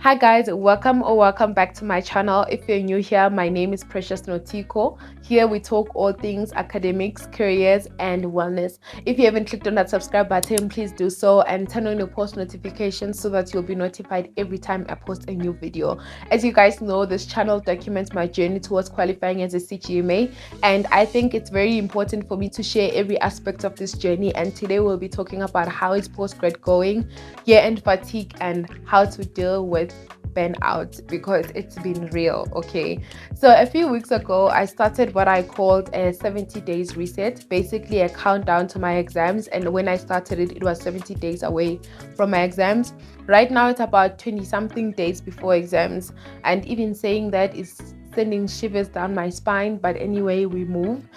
Hi guys, welcome back to my channel. If you're new here, my name is Precious Notiko. Here we talk all things academics, careers and wellness. If you haven't clicked on that subscribe button, please do so and turn on your post notifications so that you'll be notified every time I post a new video. As you guys know, this channel documents my journey towards qualifying as a CGMA, and I think it's very important for me to share every aspect of this journey. And today we'll be talking about how is postgrad going, year-end fatigue, and how to deal with burnout because it's been real. Okay, so a few weeks ago I started what I called a 70 days reset, basically a countdown to my exams. And when I started it, it was 70 days away from my exams. Right now it's about 20 something days before exams, and even saying that is sending shivers down my spine. But anyway, we move.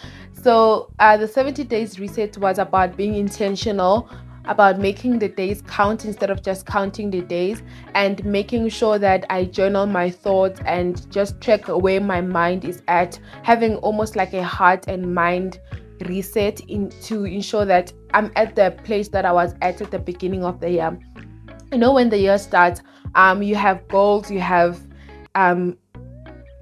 So the 70 days reset was about being intentional, about making the days count instead of just counting the days, and making sure that I journal my thoughts and just track where my mind is at, having almost like a heart and mind reset to ensure that I'm at the place that I was at the beginning of the year. You know, when the year starts, you have goals, you have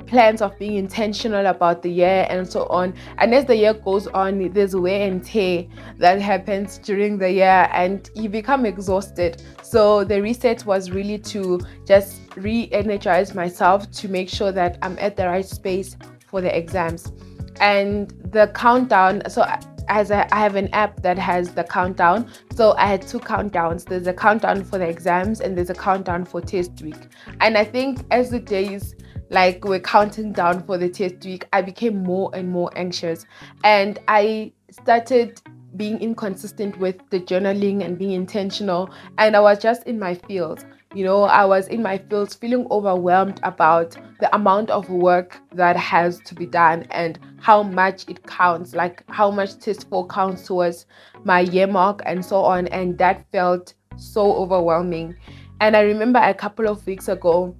plans of being intentional about the year and so on. And as the year goes on, there's wear and tear that happens during the year and you become exhausted. So the reset was really to just re-energize myself to make sure that I'm at the right space for the exams. And the countdown, so as I have an app that has the countdown. So I had two countdowns. There's a countdown for the exams and there's a countdown for test week. And I think as the days like we're counting down for the test week, I became more and more anxious, and I started being inconsistent with the journaling and being intentional. And I was just in my fields. I was in my fields feeling overwhelmed about the amount of work that has to be done and how much it counts, like how much test 4 counts towards my year mark and so on. And that felt so overwhelming. And I remember a couple of weeks ago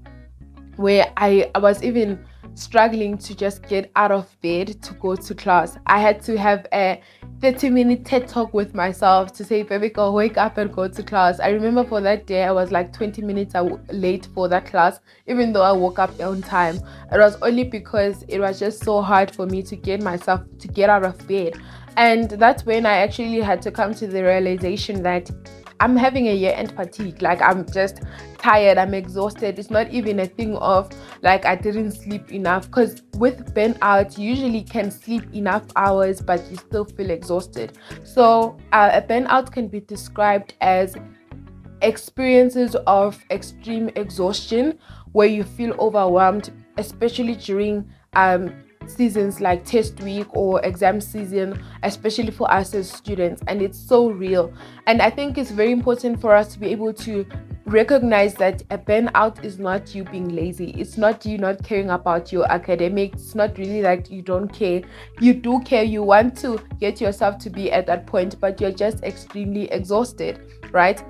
where I was even struggling to just get out of bed to go to class. I had to have a 30-minute TED talk with myself to say, baby girl, wake up and go to class. I remember for that day, I was like 20 minutes late for that class, even though I woke up on time. It was only because it was just so hard for me to get myself to get out of bed. And that's when I actually had to come to the realization that I'm having a year-end fatigue. Like, I'm just tired, I'm exhausted. It's not even a thing of like I didn't sleep enough, because with burnout you usually can sleep enough hours but you still feel exhausted. So a burnout can be described as experiences of extreme exhaustion where you feel overwhelmed, especially during seasons like test week or exam season, especially for us as students. And it's so real. And I think it's very important for us to be able to recognize that a burnout is not you being lazy. It's not you not caring about your academics. It's not really like you don't care. You do care. You want to get yourself to be at that point, but you're just extremely exhausted, right?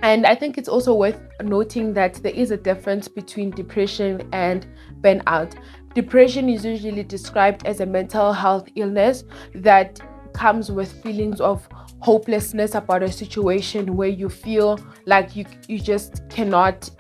And I think it's also worth noting that there is a difference between depression and burnout. Depression is usually described as a mental health illness that comes with feelings of hopelessness about a situation where you feel like you just cannot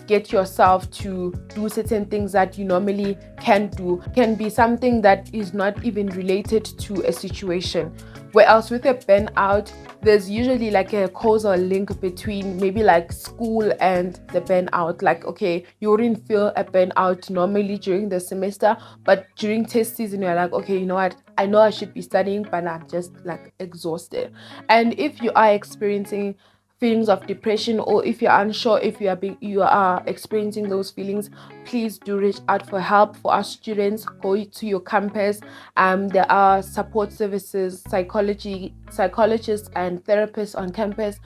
get yourself to do certain things that you normally can do. Can be something that is not even related to a situation. Whereas with a burnout, there's usually like a causal link between maybe like school and the burnout. Like, okay, you wouldn't feel a burnout normally during the semester, but during test season, you're like, okay, you know what? I know I should be studying, but I'm just like exhausted. And if you are experiencing feelings of depression, or if you're unsure if you are experiencing those feelings, please do reach out for help. For our students, go to your campus. There are support services, psychologists and therapists on campus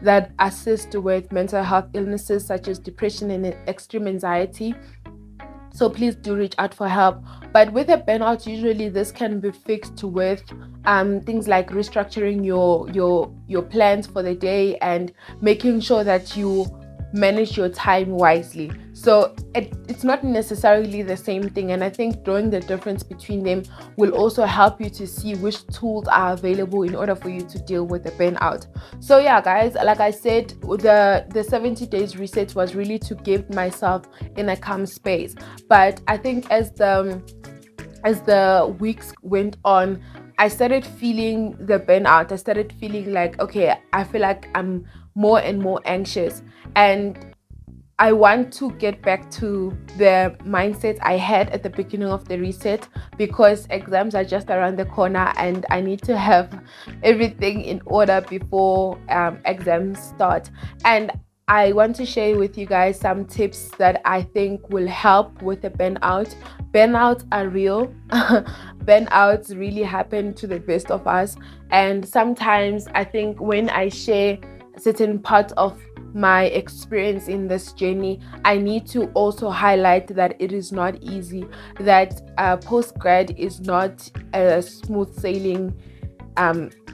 that assist with mental health illnesses such as depression and extreme anxiety. So please do reach out for help. But with a burnout, usually this can be fixed with things like restructuring your plans for the day and making sure that you manage your time wisely. So it's not necessarily the same thing, and I think drawing the difference between them will also help you to see which tools are available in order for you to deal with the burnout. So yeah, guys, like I said, the 70 days reset was really to give myself in a calm space. But I think as the weeks went on, I started feeling the burnout. I started feeling like, okay, I feel like I'm more and more anxious, and I want to get back to the mindset I had at the beginning of the reset, because exams are just around the corner and I need to have everything in order before exams start. And I want to share with you guys some tips that I think will help with the burnout. Burnouts are real. Burnouts really happen to the best of us. And sometimes I think when I share certain parts of my experience in this journey, I need to also highlight that it is not easy, that postgrad is not a smooth sailing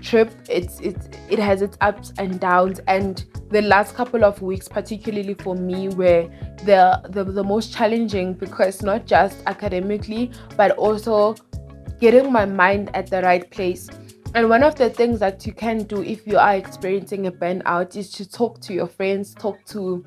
trip. It has its ups and downs, and the last couple of weeks, particularly for me, were the most challenging, because not just academically but also getting my mind at the right place. And one of the things that you can do if you are experiencing a burnout is to talk to your friends, talk to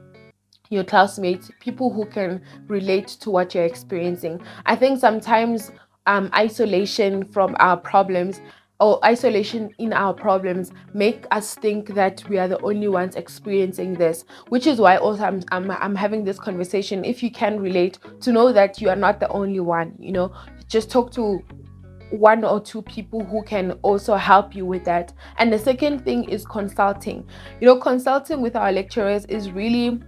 your classmates, people who can relate to what you're experiencing. I think sometimes isolation from our problems, or isolation in our problems, make us think that we are the only ones experiencing this, which is why also I'm having this conversation. If you can relate, to know that you are not the only one, just talk to one or two people who can also help you with that. And the second thing is consulting. Consulting with our lecturers is really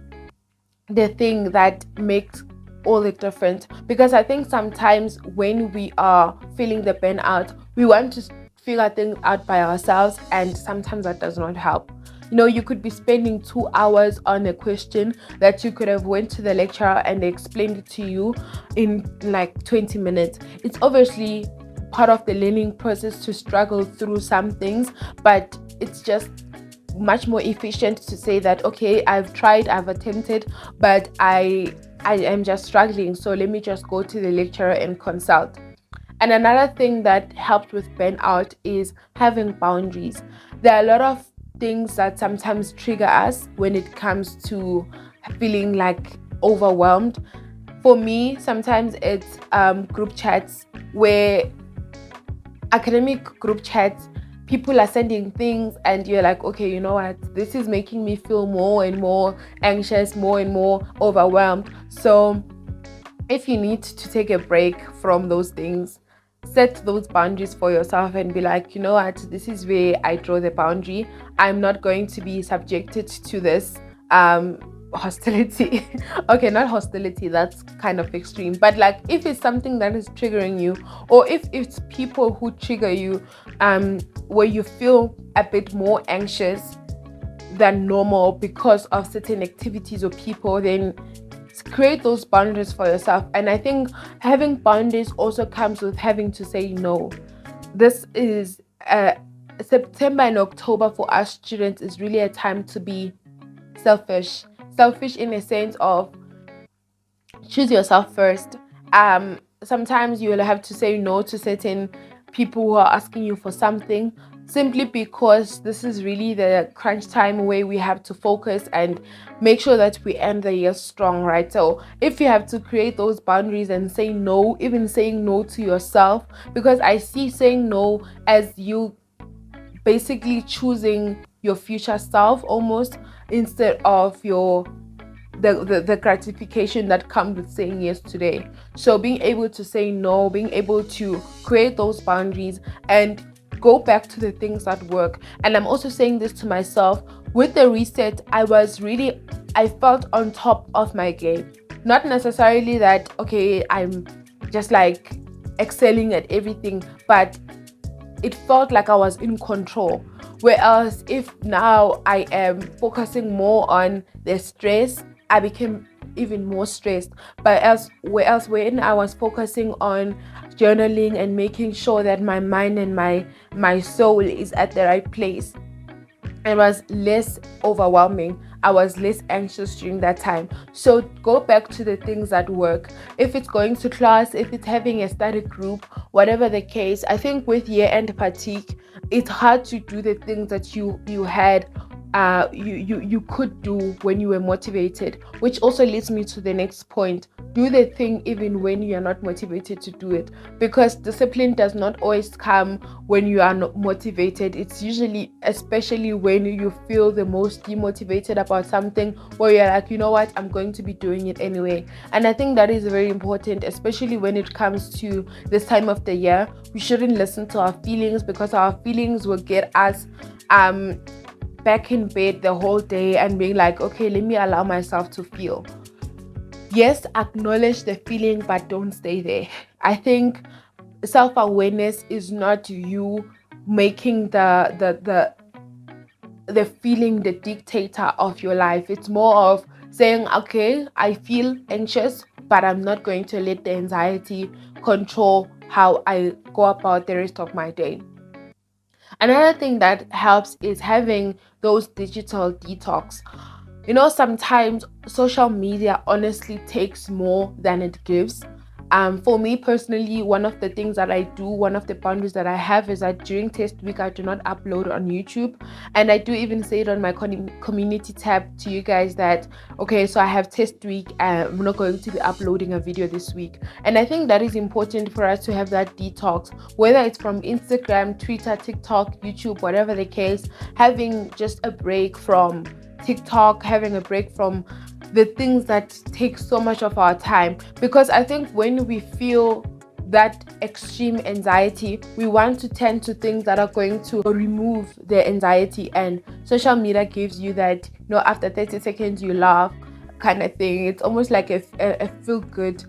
the thing that makes all the difference, because I think sometimes when we are feeling the burnout, we want to figure things out by ourselves, and sometimes that does not help. You could be spending 2 hours on a question that you could have went to the lecturer and they explained it to you in like 20 minutes. It's obviously part of the learning process to struggle through some things, but it's just much more efficient to say that, okay, I've tried, I've attempted, but I am just struggling, so let me just go to the lecturer and consult. And another thing that helped with burnout is having boundaries. There are a lot of things that sometimes trigger us when it comes to feeling like overwhelmed. For me, sometimes it's group chats, where academic group chats, people are sending things and you're like, okay, you know what, this is making me feel more and more anxious, more and more overwhelmed. So if you need to take a break from those things, set those boundaries for yourself and be like, you know what, this is where I draw the boundary. I'm not going to be subjected to this hostility. Okay, not hostility, that's kind of extreme, but like if it's something that is triggering you, or if it's people who trigger you, where you feel a bit more anxious than normal because of certain activities or people, then create those boundaries for yourself. And I think having boundaries also comes with having to say no. This is September and October for us students is really a time to be selfish in a sense of choose yourself first. Sometimes you will have to say no to certain people who are asking you for something, simply because this is really the crunch time where we have to focus and make sure that we end the year strong, right? So if you have to create those boundaries and say no, even saying no to yourself, because I see saying no as you basically choosing your future self almost, instead of the gratification that comes with saying yes today. So being able to say no, being able to create those boundaries and go back to the things that work. And I'm also saying this to myself. With the reset, I felt on top of my game. Not necessarily that, okay, I'm just like excelling at everything, but it felt like I was in control. Whereas if now I am focusing more on the stress, I became even more stressed. But whereas when I was focusing on journaling and making sure that my mind and my soul is at the right place, it was less overwhelming. I was less anxious during that time. So go back to the things that work. If it's going to class, if it's having a study group, whatever the case, I think with year-end fatigue, it's hard to do the things that you had you could do when you were motivated, which also leads me to the next point. Do the thing even when you are not motivated to do it, because discipline does not always come when you are not motivated. It's usually, especially when you feel the most demotivated about something, where you're like, you know what, I'm going to be doing it anyway. And I think that is very important, especially when it comes to this time of the year. We shouldn't listen to our feelings, because our feelings will get us back in bed the whole day and being like, okay, let me allow myself to feel. Yes, acknowledge the feeling, but don't stay there. I think self-awareness is not you making the feeling the dictator of your life. It's more of saying, okay, I feel anxious, but I'm not going to let the anxiety control how I go about the rest of my day. Another thing that helps is having those digital detox. Sometimes social media honestly takes more than it gives. For me personally, one of the things that I do, one of the boundaries that I have, is that during test week, I do not upload on YouTube. And I do even say it on my community tab to you guys that, okay, so I have test week and I'm not going to be uploading a video this week. And I think that is important for us to have that detox, whether it's from Instagram, Twitter, TikTok, YouTube, whatever the case, having just a break from TikTok, having a break from the things that take so much of our time. Because I think when we feel that extreme anxiety, we want to tend to things that are going to remove the anxiety, and social media gives you that, after 30 seconds you laugh kind of thing. It's almost like a feel good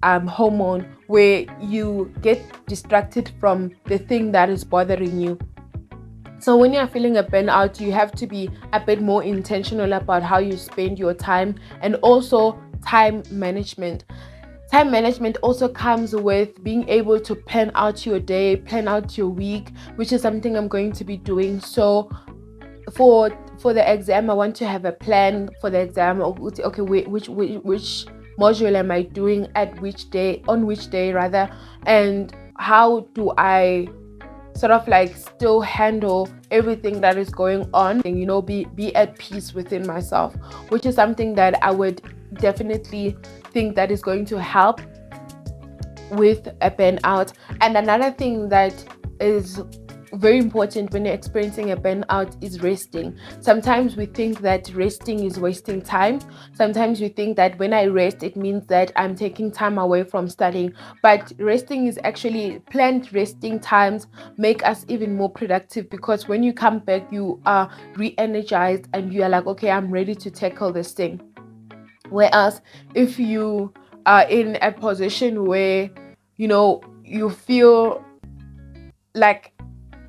hormone, where you get distracted from the thing that is bothering you. So when you're feeling a burnout, you have to be a bit more intentional about how you spend your time, and also time management. Time management also comes with being able to plan out your day, plan out your week, which is something I'm going to be doing. So for the exam, I want to have a plan for the exam. Okay, which module am I doing at which day, on which day rather, and how do I sort of like still handle everything that is going on, and be at peace within myself, which is something that I would definitely think that is going to help with a burnout. And another thing that is very important when you're experiencing a burnout is resting. Sometimes we think that resting is wasting time. Sometimes we think that when I rest, it means that I'm taking time away from studying. But resting is actually, planned resting times make us even more productive, because when you come back, you are re-energized and you are like, okay, I'm ready to tackle this thing. Whereas if you are in a position where you feel like,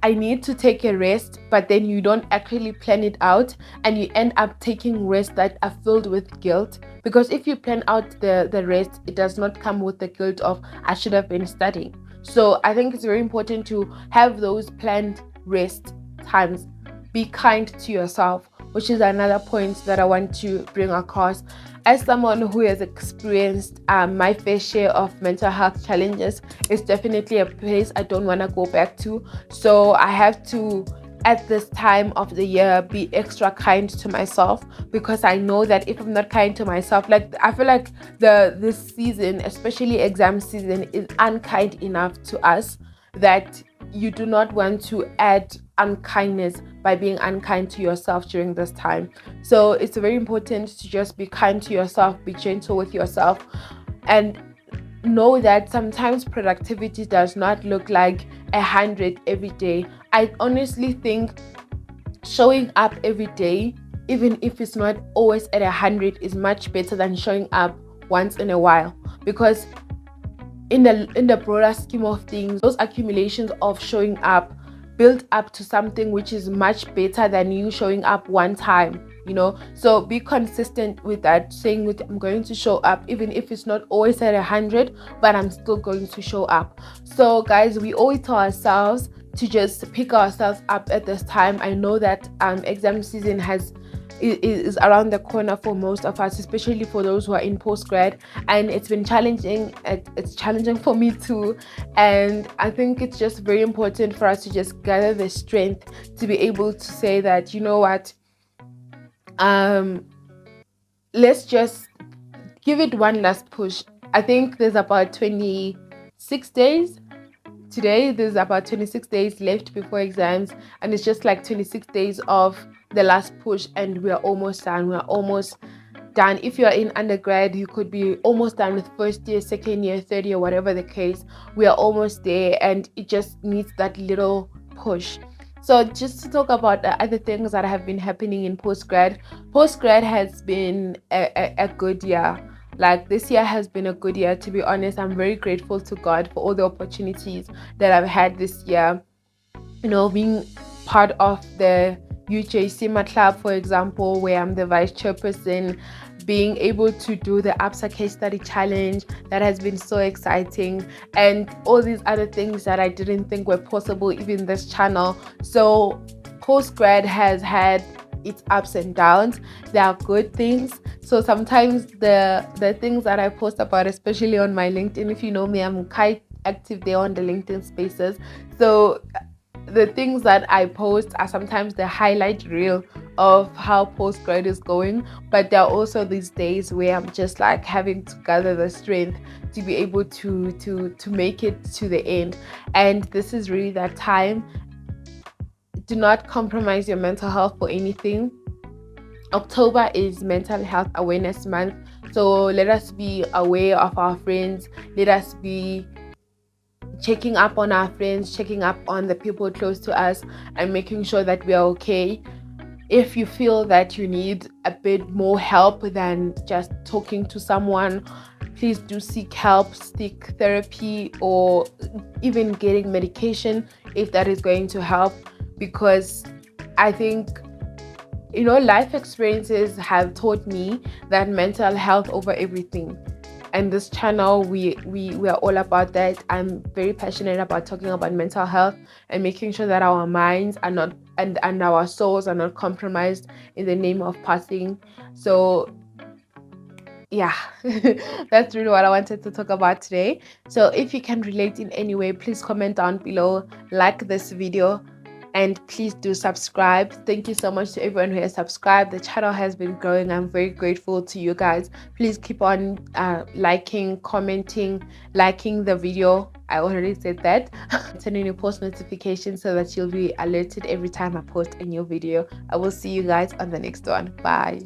I need to take a rest, but then you don't actually plan it out, and you end up taking rest that are filled with guilt. Because if you plan out the rest, it does not come with the guilt of, I should have been studying. So I think it's very important to have those planned rest times. Be kind to yourself, which is another point that I want to bring across. As someone who has experienced my fair share of mental health challenges, it's definitely a place I don't want to go back to. So I have to, at this time of the year, be extra kind to myself, because I know that if I'm not kind to myself, like, I feel like this season, especially exam season, is unkind enough to us that you do not want to add unkindness by being unkind to yourself during this time. So it's very important to just be kind to yourself, be gentle with yourself, and know that sometimes productivity does not look like 100 every day. I honestly think showing up every day, even if it's not always at 100, is much better than showing up once in a while, because in the broader scheme of things, those accumulations of showing up build up to something which is much better than you showing up one time. So be consistent with that, saying that I'm going to show up, even if it's not always at 100, but I'm still going to show up. So guys, we owe it to ourselves to just pick ourselves up at this time. I know that exam season has is around the corner for most of us, especially for those who are in postgrad. And it's been challenging. It's challenging for me too. And I think it's just very important for us to just gather the strength to be able to say that, you know what, let's just give it one last push. I think there's about 26 days. Today, there's about 26 days left before exams, and it's just like 26 days of the last push, and we're almost done. We're almost done. If you're in undergrad, you could be almost done with first year, second year, third year, whatever the case. We are almost there, and it just needs that little push. So just to talk about the other things that have been happening in postgrad has been a good year. Like, this year has been a good year, to be honest. I'm very grateful to God for all the opportunities that I've had this year. You know, being part of the UJ SEMA club, for example, where I'm the vice chairperson, being able to do the APSA case study challenge, that has been so exciting, and all these other things that I didn't think were possible, even this channel. So postgrad has had its ups and downs. There are good things. So sometimes the things that I post about, especially on my LinkedIn, if you know me, I'm quite active there on the LinkedIn spaces. So the things that I post are sometimes the highlight reel of how postgrad is going, but there are also these days where I'm just like having to gather the strength to be able to make it to the end. And this is really that time. Do not compromise your mental health for anything. October is Mental Health Awareness Month, so let us be aware of our friends. Let us be checking up on our friends, checking up on the people close to us, and making sure that we are okay. If you feel that you need a bit more help than just talking to someone, please do seek help, seek therapy, or even getting medication if that is going to help. Because I think, you know, life experiences have taught me that mental health over everything. And this channel, we are all about that. I'm very passionate about talking about mental health and making sure that our minds are not, and our souls are not compromised in the name of passing. So yeah, that's really what I wanted to talk about today. So if you can relate in any way, please comment down below, like this video, and please do subscribe. Thank you so much to everyone who has subscribed. The channel has been growing. I'm very grateful to you guys. Please keep on liking, commenting, liking the video. I already said that. Turn on your post notifications so that you'll be alerted every time I post a new video. I will see you guys on the next one. Bye.